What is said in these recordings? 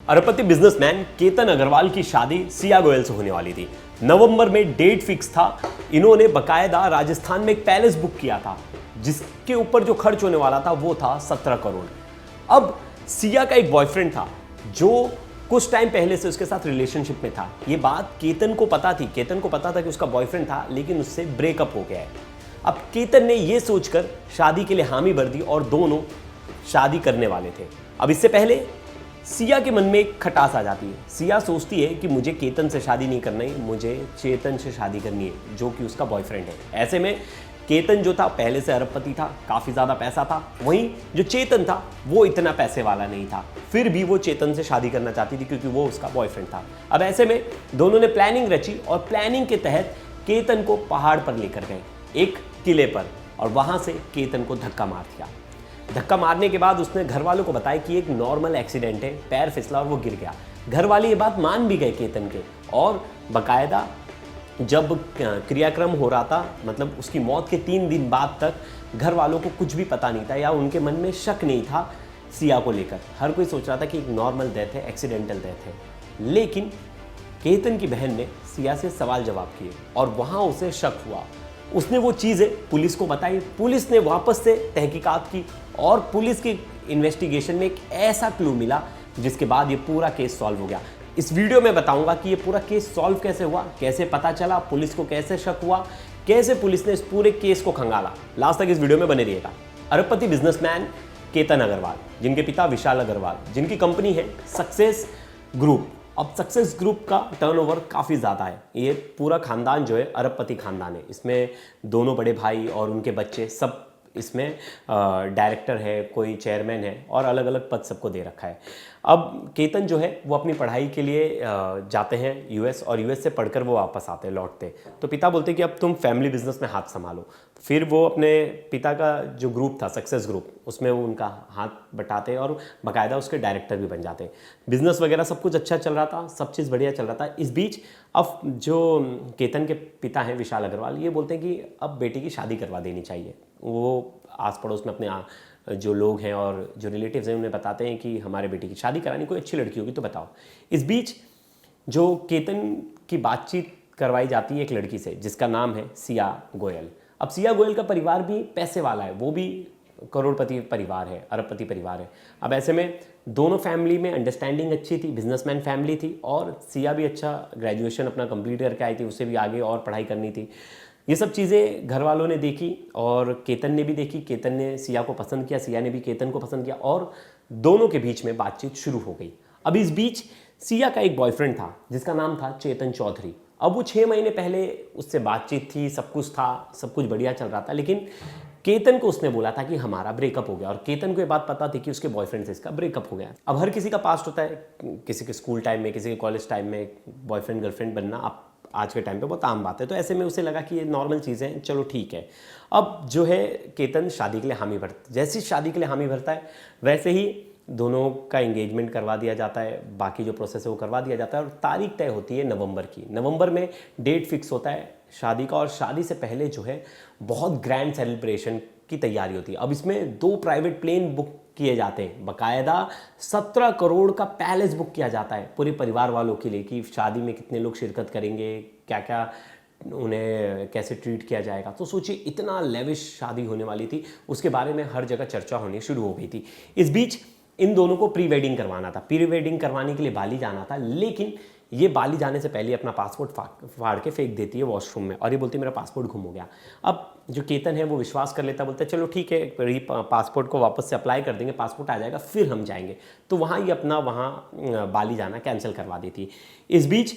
अरबपति बिजनेसमैन केतन अग्रवाल की शादी सिया गोयल से होने वाली थी। नवंबर में डेट फिक्स था। इन्होंने बकायदा राजस्थान में एक पैलेस बुक किया था जिसके ऊपर जो खर्च होने वाला था वो था 17 करोड़। अब सिया का एक बॉयफ्रेंड था जो कुछ टाइम पहले से उसके साथ रिलेशनशिप में था। ये बात केतन को पता थी। केतन को पता था कि उसका बॉयफ्रेंड था लेकिन उससे ब्रेकअप हो गया है। अब केतन ने ये सोचकर शादी के लिए हामी भर दी और दोनों शादी करने वाले थे। अब इससे पहले सिया के मन में एक खटास आ जाती है। सिया सोचती है कि मुझे केतन से शादी नहीं करनी, मुझे चेतन से शादी करनी है जो कि उसका बॉयफ्रेंड है। ऐसे में केतन जो था पहले से अरबपति था, काफ़ी ज़्यादा पैसा था। वहीं जो चेतन था वो इतना पैसे वाला नहीं था, फिर भी वो चेतन से शादी करना चाहती थी क्योंकि वो उसका बॉयफ्रेंड था। अब ऐसे में दोनों ने प्लानिंग रची और प्लानिंग के तहत केतन को पहाड़ पर लेकर गए, एक किले पर, और वहाँ से केतन को धक्का मार दिया। धक्का मारने के बाद उसने घर वालों को बताया कि एक नॉर्मल एक्सीडेंट है, पैर फिसला और वो गिर गया। घर वाले ये बात मान भी गए केतन के, और बकायदा जब क्रियाक्रम हो रहा था, मतलब उसकी मौत के 3 दिन बाद तक घर वालों को कुछ भी पता नहीं था या उनके मन में शक नहीं था सिया को लेकर। हर कोई सोच रहा था कि एक नॉर्मल डेथ है, एक्सीडेंटल डेथ है। लेकिन केतन की बहन ने सिया से सवाल जवाब किए और वहाँ उसे शक हुआ। उसने वो चीज़ें पुलिस को बताई। पुलिस ने वापस से तहकीकात की और पुलिस की इन्वेस्टिगेशन में एक ऐसा क्लू मिला जिसके बाद ये पूरा केस सॉल्व हो गया। इस वीडियो में बताऊंगा कि ये पूरा केस सॉल्व कैसे हुआ, कैसे पता चला, पुलिस को कैसे शक हुआ, कैसे पुलिस ने इस पूरे केस को खंगाला। लास्ट तक इस वीडियो में बने रहिएगा। अरबपति बिजनेसमैन केतन अग्रवाल, जिनके पिता विशाल अग्रवाल, जिनकी कंपनी है सक्सेस ग्रुप। अब सक्सेस ग्रुप का टर्नओवर काफ़ी ज़्यादा है। ये पूरा खानदान जो है अरबपति खानदान है। इसमें दोनों बड़े भाई और उनके बच्चे सब इसमें डायरेक्टर है, कोई चेयरमैन है और अलग अलग पद सबको दे रखा है। अब केतन जो है वो अपनी पढ़ाई के लिए जाते हैं यूएस, और यूएस से पढ़कर वो वापस आते हैं, लौटते। तो पिता बोलते कि अब तुम फैमिली बिजनेस में हाथ संभालो। फिर वो अपने पिता का जो ग्रुप था सक्सेस ग्रुप, उसमें वो उनका हाथ बटाते और बाकायदा उसके डायरेक्टर भी बन जाते। बिजनेस वगैरह सब कुछ अच्छा चल रहा था, सब चीज़ बढ़िया चल रहा था। इस बीच अब जो केतन के पिता हैं विशाल अग्रवाल, ये बोलते हैं कि अब बेटी की शादी करवा देनी चाहिए। वो आस पड़ोस में अपने जो लोग हैं और जो रिलेटिव्स हैं उन्हें बताते हैं कि हमारे बेटी की शादी करानी, कोई अच्छी लड़की होगी तो बताओ। इस बीच जो केतन की बातचीत करवाई जाती है एक लड़की से जिसका नाम है सिया गोयल। अब सिया गोयल का परिवार भी पैसे वाला है, वो भी करोड़पति परिवार है, अरबपति परिवार है। अब ऐसे में दोनों फैमिली में अंडरस्टैंडिंग अच्छी थी, बिजनेसमैन फैमिली थी, और सिया भी अच्छा ग्रेजुएशन अपना कंप्लीट करके आई थी, उसे भी आगे और पढ़ाई करनी थी। ये सब चीज़ें घर वालों ने देखी और केतन ने भी देखी। केतन ने सिया को पसंद किया, सिया ने भी केतन को पसंद किया और दोनों के बीच में बातचीत शुरू हो गई। अब इस बीच सिया का एक बॉयफ्रेंड था जिसका नाम था चेतन चौधरी। अब वो 6 महीने पहले उससे बातचीत थी, सब कुछ था, सब कुछ बढ़िया चल रहा था, लेकिन केतन को उसने बोला था कि हमारा ब्रेकअप हो गया, और केतन को ये बात पता थी कि उसके बॉयफ्रेंड से इसका ब्रेकअप हो गया। अब हर किसी का पास्ट होता है, किसी के स्कूल टाइम में, किसी के कॉलेज टाइम में बॉयफ्रेंड गर्लफ्रेंड बनना आप आज के टाइम पे बहुत आम बात है। तो ऐसे में उसे लगा कि ये नॉर्मल चीज़ें, चलो ठीक है। अब जो है केतन शादी के लिए हामी भरता, जैसी शादी के लिए हामी भरता है वैसे ही दोनों का एंगेजमेंट करवा दिया जाता है, बाकी जो प्रोसेस है वो करवा दिया जाता है, और तारीख तय होती है नवंबर की। नवंबर में डेट फिक्स होता है शादी का, और शादी से पहले जो है बहुत ग्रैंड सेलिब्रेशन की तैयारी होती है। अब इसमें 2 प्राइवेट प्लेन बुक किए जाते हैं, बाकायदा 17 करोड़ का पैलेस बुक किया जाता है पूरे परिवार वालों के लिए कि शादी में कितने लोग शिरकत करेंगे, क्या क्या उन्हें कैसे ट्रीट किया जाएगा। तो सोचिए इतना लेविश शादी होने वाली थी, उसके बारे में हर जगह चर्चा होनी शुरू हो गई थी। इस बीच इन दोनों को प्री वेडिंग करवाना था, प्री वेडिंग करवाने के लिए बाली जाना था, लेकिन ये बाली जाने से पहले अपना पासपोर्ट फाड़ के फेंक देती है वॉशरूम में, और ये बोलती है मेरा पासपोर्ट गुम हो गया। अब जो केतन है वो विश्वास कर लेता, बोलता है चलो ठीक है, पासपोर्ट को वापस से अप्लाई कर देंगे, पासपोर्ट आ जाएगा फिर हम जाएंगे। तो वहाँ ये अपना बाली जाना कैंसिल करवा देती है। इस बीच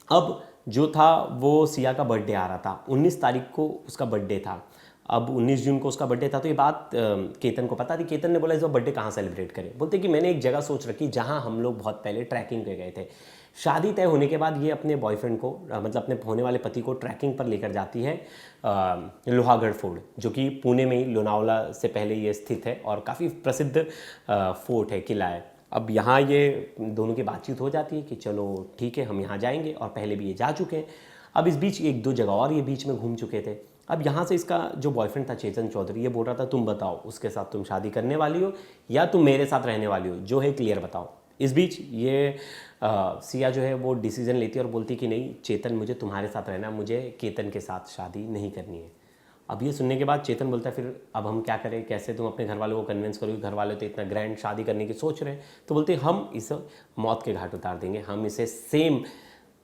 अब जो था वो सिया का बर्थडे आ रहा था, 19 तारीख को उसका बर्थडे था। अब 19 जून को उसका बर्थडे था, तो ये बात केतन को पता थी। केतन ने बोला इस बार बर्थडे कहाँ सेलिब्रेट करें। बोलते कि मैंने एक जगह सोच रखी जहाँ हम लोग बहुत पहले ट्रैकिंग पे गए थे। शादी तय होने के बाद ये अपने बॉयफ्रेंड को, मतलब अपने होने वाले पति को ट्रैकिंग पर लेकर जाती है लोहागढ़ फोर्ट, जो कि पुणे में ही, लोनावला से पहले ये स्थित है और काफ़ी प्रसिद्ध फोर्ट है, किला है। अब यहाँ ये दोनों की बातचीत हो जाती है कि चलो ठीक है हम यहाँ जाएंगे, और पहले भी ये जा चुके हैं। अब इस बीच 1-2 जगह और ये बीच में घूम चुके थे। अब यहाँ से इसका जो बॉयफ्रेंड था चेतन चौधरी, ये बोल रहा था तुम बताओ उसके साथ तुम शादी करने वाली हो या तुम मेरे साथ रहने वाली हो, जो है क्लियर बताओ। इस बीच ये सिया जो है वो डिसीजन लेती है और बोलती कि नहीं चेतन, मुझे तुम्हारे साथ रहना, मुझे केतन के साथ शादी नहीं करनी है। अब ये सुनने के बाद चेतन बोलता है फिर अब हम क्या करें, कैसे तुम अपने घर वालों को कन्विंस करोगे, घर वाले तो इतना ग्रैंड शादी करने की सोच रहे हैं। तो बोलते हैं हम इसे मौत के घाट उतार देंगे, हम इसे सेम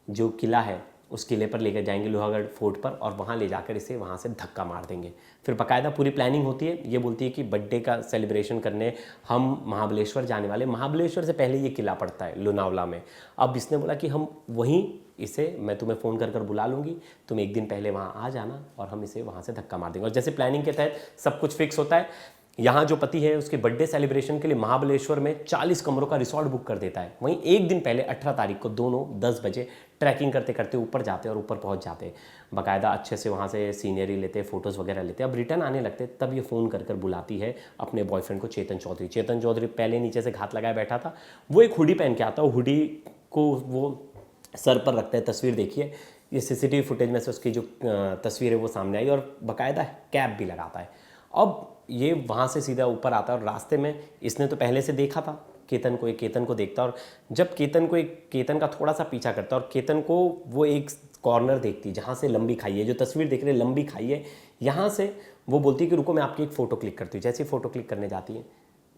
जो किला है उस किले पर लेकर जाएंगे, लोहागढ़ फोर्ट पर, और वहाँ ले जाकर इसे वहाँ से धक्का मार देंगे। फिर बाकायदा पूरी प्लानिंग होती है। ये बोलती है कि बर्थडे का सेलिब्रेशन करने हम महाबलेश्वर जाने वाले, महाबलेश्वर से पहले ये किला पड़ता है लोनावला में। अब इसने बोला कि हम वहीं इसे, मैं तुम्हें फ़ोन कर बुला लूँगी, तुम एक दिन पहले वहाँ आ जाना और हम इसे वहाँ से धक्का मार देंगे। और जैसे प्लानिंग के तहत सब कुछ फिक्स होता है। यहाँ जो पति है उसके बर्थडे सेलिब्रेशन के लिए महाबलेश्वर में 40 कमरों का रिसॉर्ट बुक कर देता है। वहीं एक दिन पहले 18 तारीख को दोनों 10 बजे ट्रैकिंग करते करते ऊपर जाते और ऊपर पहुँच जाते, बाकायदा अच्छे से वहाँ से सीनरी लेते, फोटोज़ वगैरह लेते। अब रिटर्न आने लगते तब ये फ़ोन कर बुलाती है अपने बॉयफ्रेंड को, चेतन चौधरी। चेतन चौधरी पहले नीचे से घात लगाए बैठा था, वो एक हुडी पहन के आता है, हुडी को वो सर पर रखता है। तस्वीर देखिए, ये सीसीटीवी फुटेज में से उसकी जो तस्वीर है वो सामने आई, और बाकायदा कैप भी लगाता है। अब ये वहाँ से सीधा ऊपर आता है और रास्ते में इसने तो पहले से देखा था केतन को, एक केतन को देखता है, और जब केतन का थोड़ा सा पीछा करता है और केतन को वो एक कॉर्नर देखती है जहाँ से लंबी खाई है, जो तस्वीर देख रहे लंबी खाई है, यहाँ से वो बोलती है कि रुको मैं आपकी एक फ़ोटो क्लिक करती हूँ। जैसे फ़ोटो क्लिक करने जाती है,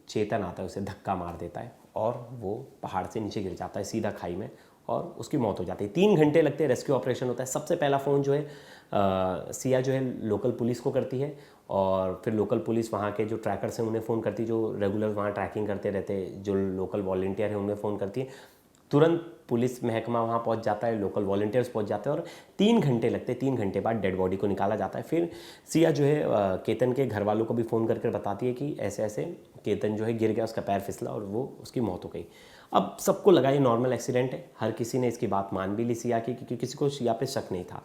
चेतन आता है, उसे धक्का मार देता है और वो पहाड़ से नीचे गिर जाता है सीधा खाई में, और उसकी मौत हो जाती है। 3 घंटे लगते हैं, रेस्क्यू ऑपरेशन होता है। सबसे पहला फ़ोन जो है सिया जो है लोकल पुलिस को करती है, और फिर लोकल पुलिस वहाँ के जो ट्रैकर्स हैं उन्हें फ़ोन करती है, जो रेगुलर वहाँ ट्रैकिंग करते रहते हैं, जो लोकल वॉलंटियर हैं उन्हें फ़ोन करती है। तुरंत पुलिस महकमा वहाँ पहुँच जाता है, लोकल वॉलंटियर्स पहुँच जाते हैं, और 3 घंटे लगते हैं। 3 घंटे बाद डेड बॉडी को निकाला जाता है। फिर सिया जो है केतन के घर वालों को भी फ़ोन करके बताती है कि ऐसे ऐसे केतन जो है गिर गया, उसका पैर फिसला और वो उसकी मौत हो गई। अब सबको लगा ये नॉर्मल एक्सीडेंट है, हर किसी ने इसकी बात मान भी ली सिया की, क्योंकि किसी को सिया पे शक नहीं था।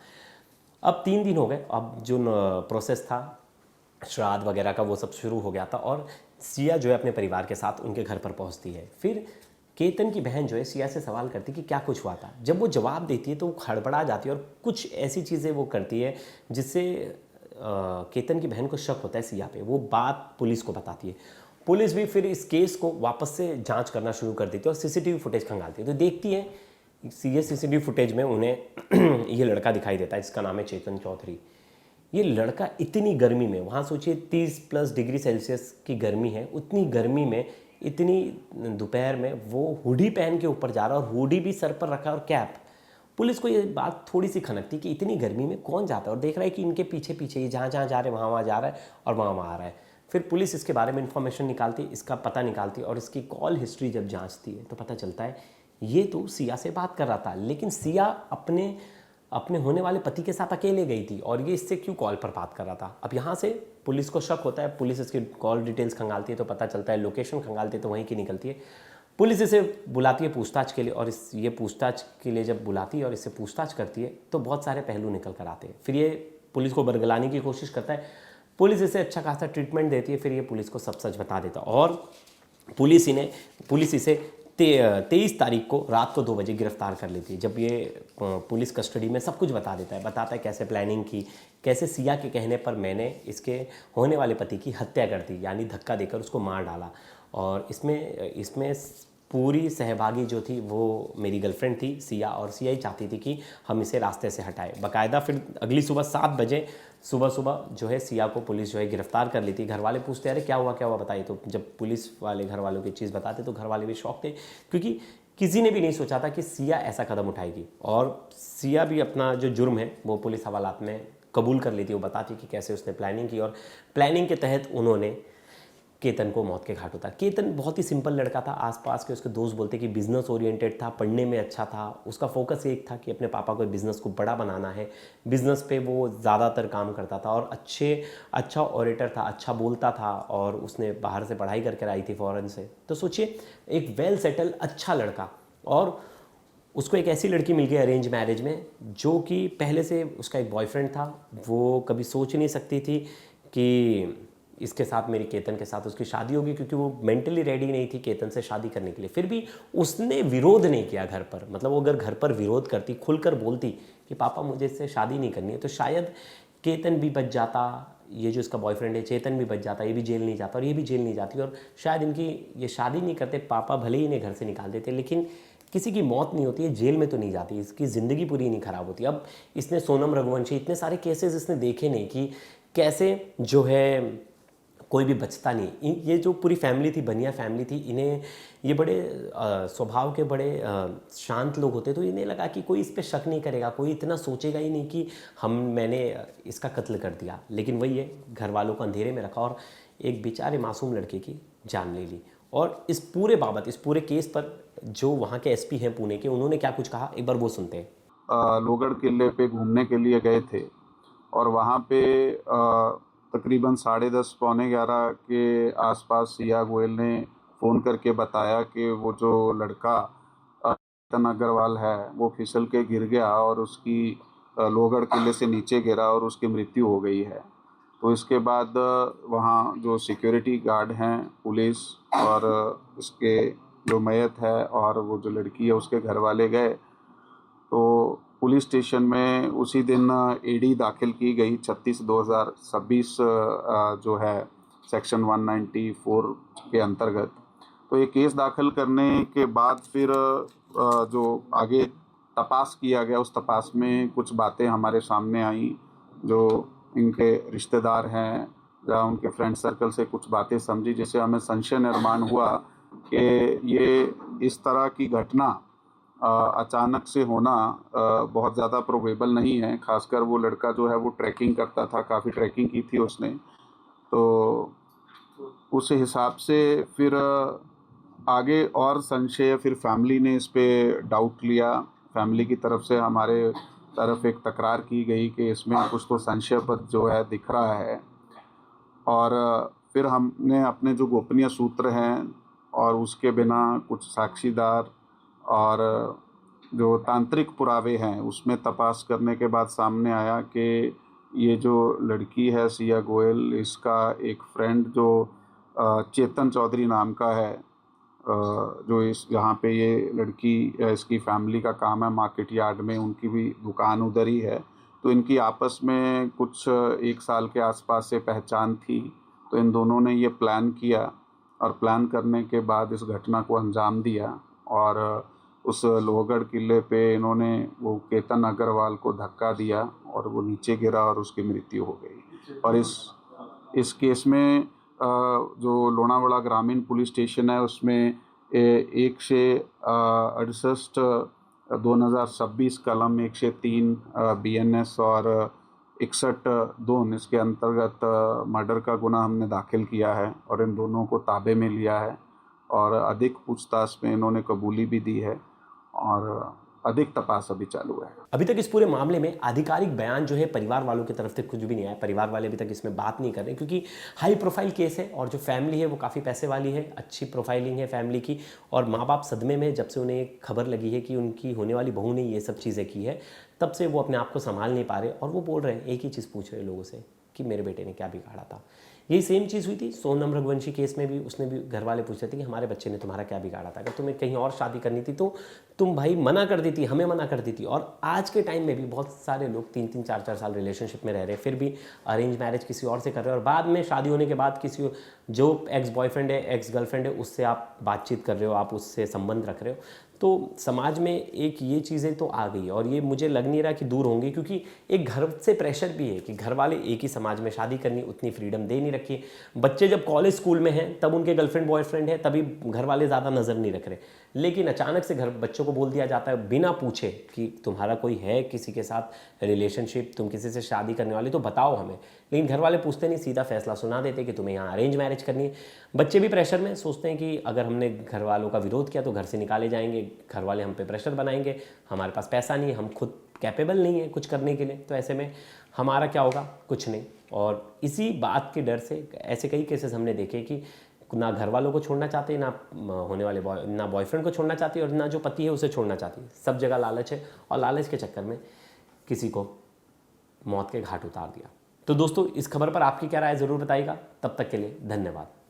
अब 3 दिन हो गए, अब जो प्रोसेस था श्राद्ध वगैरह का वो सब शुरू हो गया था, और सिया जो है अपने परिवार के साथ उनके घर पर पहुंचती है। फिर केतन की बहन जो है सिया से सवाल करती कि क्या कुछ हुआ था। जब वो जवाब देती है तो वो खड़बड़ा जाती है और कुछ ऐसी चीज़ें वो करती है जिससे केतन की बहन को शक होता है सिया पे। वो बात पुलिस को बताती है। पुलिस भी फिर इस केस को वापस से जांच करना शुरू कर देती है और सीसीटीवी फुटेज खंगालती है। तो देखती है ये सीसीटीवी फुटेज में उन्हें ये लड़का दिखाई देता है जिसका नाम है चेतन चौधरी। ये लड़का इतनी गर्मी में, वहाँ सोचिए 30+ डिग्री सेल्सियस की गर्मी है, उतनी गर्मी में इतनी दोपहर में वो हुडी पहन के ऊपर जा रहा है, और हुडी भी सर पर रखा और कैप। पुलिस को ये बात थोड़ी सी खनकती कि इतनी गर्मी में कौन जाता है, और देख रहा है कि इनके पीछे पीछे ये जहाँ जहाँ जा रहे हैं वहाँ जा रहा है और वहाँ आ रहा है। फिर पुलिस इसके बारे में इन्फॉर्मेशन निकालती है, इसका पता निकालती है, और इसकी कॉल हिस्ट्री जब जांचती है तो पता चलता है ये तो सिया से बात कर रहा था, लेकिन सिया अपने होने वाले पति के साथ अकेले गई थी, और ये इससे क्यों कॉल पर बात कर रहा था। अब यहाँ से पुलिस को शक होता है, पुलिस इसकी कॉल डिटेल्स खंगालती है तो पता चलता है, लोकेशन खंगालती है तो वहीं की निकलती है। पुलिस इसे बुलाती है पूछताछ के लिए, और ये पूछताछ के लिए जब बुलाती है और इससे पूछताछ करती है तो बहुत सारे पहलू निकल कर आते हैं। फिर ये पुलिस को बरगलाने की कोशिश करता है, पुलिस इसे अच्छा खासा ट्रीटमेंट देती है, फिर ये पुलिस को सब सच बता देता है, और पुलिस इसे 23 तारीख को रात को 2 बजे गिरफ्तार कर लेती है। जब ये पुलिस कस्टडी में सब कुछ बताता है कैसे प्लानिंग की, कैसे सिया के कहने पर मैंने इसके होने वाले पति की हत्या कर दी, यानी धक्का देकर उसको मार डाला, और इसमें पूरी सहभागी जो थी वो मेरी गर्लफ्रेंड थी सिया, और सिया ही चाहती थी कि हम इसे रास्ते से हटाए। बाकायदा फिर अगली सुबह 7 बजे सुबह जो है सिया को पुलिस जो है गिरफ्तार कर लेती। घर वाले पूछते अरे क्या हुआ बताइए। तो जब पुलिस वाले घर वालों की चीज़ बताते तो घर वाले भी शौक थे, क्योंकि किसी ने भी नहीं सोचा था कि सिया ऐसा कदम उठाएगी। और सिया भी अपना जो जुर्म है वो पुलिस हवालात में कबूल कर लेती। वो बताती कि कैसे उसने प्लानिंग की, और प्लानिंग के तहत उन्होंने केतन को मौत के घाट उतारा। केतन बहुत ही सिंपल लड़का था, आसपास के उसके दोस्त बोलते कि बिजनेस ओरिएंटेड था, पढ़ने में अच्छा था, उसका फोकस एक था कि अपने पापा को बिज़नेस को बड़ा बनाना है, बिज़नेस पे वो ज़्यादातर काम करता था, और अच्छा ऑरेटर था, अच्छा बोलता था, और उसने बाहर से पढ़ाई करके आई थी फॉरेन से। तो सोचिए एक वेल सेटल अच्छा लड़का, और उसको एक ऐसी लड़की मिल गई अरेंज मैरिज में जो कि पहले से उसका एक बॉयफ्रेंड था। वो कभी सोच नहीं सकती थी कि इसके साथ मेरी केतन के साथ उसकी शादी होगी, क्योंकि वो मेंटली रेडी नहीं थी केतन से शादी करने के लिए। फिर भी उसने विरोध नहीं किया घर पर, मतलब वो अगर घर पर विरोध करती, खुलकर बोलती कि पापा मुझे इससे शादी नहीं करनी है, तो शायद केतन भी बच जाता, ये जो इसका बॉयफ्रेंड है चेतन भी बच जाता, ये भी जेल नहीं जाता और ये भी जेल नहीं जाती, और शायद इनकी ये शादी नहीं करते, पापा भले ही इन्हें घर से निकाल देते, लेकिन किसी की मौत नहीं होती है, जेल में तो नहीं जाती, इसकी ज़िंदगी पूरी नहीं ख़राब होती। अब इसने सोनम रघुवंशी इतने सारे केसेस इसने देखे नहीं कि कैसे जो है कोई भी बचता नहीं। ये जो पूरी फैमिली थी, बनिया फैमिली थी, इन्हें ये बड़े स्वभाव के बड़े शांत लोग होते, तो इन्हें लगा कि कोई इस पर शक नहीं करेगा, कोई इतना सोचेगा ही नहीं कि मैंने इसका कत्ल कर दिया। लेकिन वही है, घर वालों को अंधेरे में रखा और एक बेचारे मासूम लड़के की जान ले ली। और इस पूरे बाबत, इस पूरे केस पर जो वहाँ के एसपी हैं पुणे के, उन्होंने क्या कुछ कहा, एक बार वो सुनते हैं। लोहगढ़ किले पे घूमने के लिए गए थे और वहाँ पे तकरीबन 10:30 पौने 11 के आसपास सिया गोयल ने फ़ोन करके बताया कि वो जो लड़का चेतन अग्रवाल है वो फिसल के गिर गया और उसकी लोहगढ़ किले से नीचे गिरा और उसकी मृत्यु हो गई है। तो इसके बाद वहाँ जो सिक्योरिटी गार्ड हैं, पुलिस और उसके जो मैयत है और वो जो लड़की है उसके घर वाले गए, तो पुलिस स्टेशन में उसी दिन एडी दाखिल की गई 36/2026 जो है सेक्शन 194 के अंतर्गत। तो ये केस दाखिल करने के बाद फिर जो आगे तपास किया गया, उस तपास में कुछ बातें हमारे सामने आई। जो इनके रिश्तेदार हैं या उनके फ्रेंड सर्कल से कुछ बातें समझी, जिससे हमें संशय निर्माण हुआ कि ये इस तरह की घटना अचानक से होना बहुत ज़्यादा प्रोबेबल नहीं है। खासकर वो लड़का जो है वो ट्रैकिंग करता था, काफ़ी ट्रैकिंग की थी उसने, तो उस हिसाब से फिर आगे और संशय, फिर फैमिली ने इस पे डाउट लिया। फैमिली की तरफ से हमारे तरफ एक तकरार की गई कि इसमें कुछ तो संशयपद जो है दिख रहा है, और फिर हमने अपने जो गोपनीय सूत्र हैं और उसके बिना कुछ साक्षीदार और जो तांत्रिक पुरावे हैं उसमें तपास करने के बाद सामने आया कि ये जो लड़की है सिया गोयल, इसका एक फ्रेंड जो चेतन चौधरी नाम का है, जो इस यहाँ पे ये लड़की, इसकी फैमिली का काम है मार्केट यार्ड में, उनकी भी दुकान उधर ही है, तो इनकी आपस में कुछ 1 साल के आसपास से पहचान थी। तो इन दोनों ने ये प्लान किया और प्लान करने के बाद इस घटना को अंजाम दिया, और उस लोहगढ़ किले पे इन्होंने वो चेतन अग्रवाल को धक्का दिया और वो नीचे गिरा और उसकी मृत्यु हो गई। और इस केस में जो लोनावाड़ा ग्रामीण पुलिस स्टेशन है उसमें 168 2026 कलम 103 BNS और 61(2) इसके अंतर्गत मर्डर का गुना हमने दाखिल किया है और इन दोनों को ताबे में लिया है, और अधिक पूछताछ में इन्होंने कबूली भी दी है और अधिक तपास अभी चालू है। अभी तक इस पूरे मामले में आधिकारिक बयान जो है परिवार वालों की तरफ से कुछ भी नहीं आया। परिवार वाले अभी तक इसमें बात नहीं कर रहे क्योंकि हाई प्रोफाइल केस है और जो फैमिली है वो काफ़ी पैसे वाली है, अच्छी प्रोफाइलिंग है फैमिली की, और माँ बाप सदमे में जब से उन्हें खबर लगी है कि उनकी होने वाली बहू ने ये सब चीज़ें की है, तब से वो अपने आप को संभाल नहीं पा रहे और वो बोल रहे हैं, एक ही चीज़ पूछ रहे हैं लोगों से कि मेरे बेटे ने क्या बिगाड़ा था। यही सेम चीज़ हुई थी सोनम रघुवंशी केस में भी, उसने भी घर वाले पूछ रहे थे कि हमारे बच्चे ने तुम्हारा क्या बिगाड़ा था, अगर तुम्हें कहीं और शादी करनी थी तो तुम भाई मना कर देती, हमें मना कर देती। और आज के टाइम में भी बहुत सारे लोग 3-3, 4-4 साल रिलेशनशिप में रह रहे हैं, फिर भी अरेंज मैरिज किसी और से कर रहे हैं, और बाद में शादी होने के बाद किसी जो एक्स बॉयफ्रेंड है, एक्स गर्लफ्रेंड है, उससे आप बातचीत कर रहे हो, आप उससे संबंध रख रहे हो। तो समाज में एक ये चीज़ें तो आ गई और ये मुझे लग नहीं रहा कि दूर होंगी, क्योंकि एक घर से प्रेशर भी है कि घर वाले एक ही समाज में शादी करनी, उतनी फ्रीडम दे नहीं रखी। बच्चे जब कॉलेज स्कूल में हैं तब उनके गर्लफ्रेंड बॉयफ्रेंड है, तभी घर वाले ज़्यादा नज़र नहीं रख रहे, लेकिन अचानक से घर बच्चों को बोल दिया जाता है बिना पूछे कि तुम्हारा कोई है किसी के साथ रिलेशनशिप, तुम किसी से शादी करने वाले तो बताओ हमें। लेकिन घर वाले पूछते नहीं, सीधा फैसला सुना देते कि तुम्हें यहाँ अरेंज मैरिज करनी है। बच्चे भी प्रेशर में सोचते हैं कि अगर हमने घर वालों का विरोध किया तो घर से निकाले जाएंगे, घर वाले हम पे प्रेशर बनाएंगे, हमारे पास पैसा नहीं है, हम खुद कैपेबल नहीं है कुछ करने के लिए, तो ऐसे में हमारा क्या होगा, कुछ नहीं। और इसी बात के डर से ऐसे कई केसेस हमने देखे कि ना घर वालों को छोड़ना चाहते, ना होने वाले ना बॉयफ्रेंड को छोड़ना चाहती और ना जो पति है उसे छोड़ना चाहती। सब जगह लालच है और लालच के चक्कर में किसी को मौत के घाट उतार दिया। तो दोस्तों, इस खबर पर आपकी क्या राय ज़रूर बताइएगा। तब तक के लिए धन्यवाद।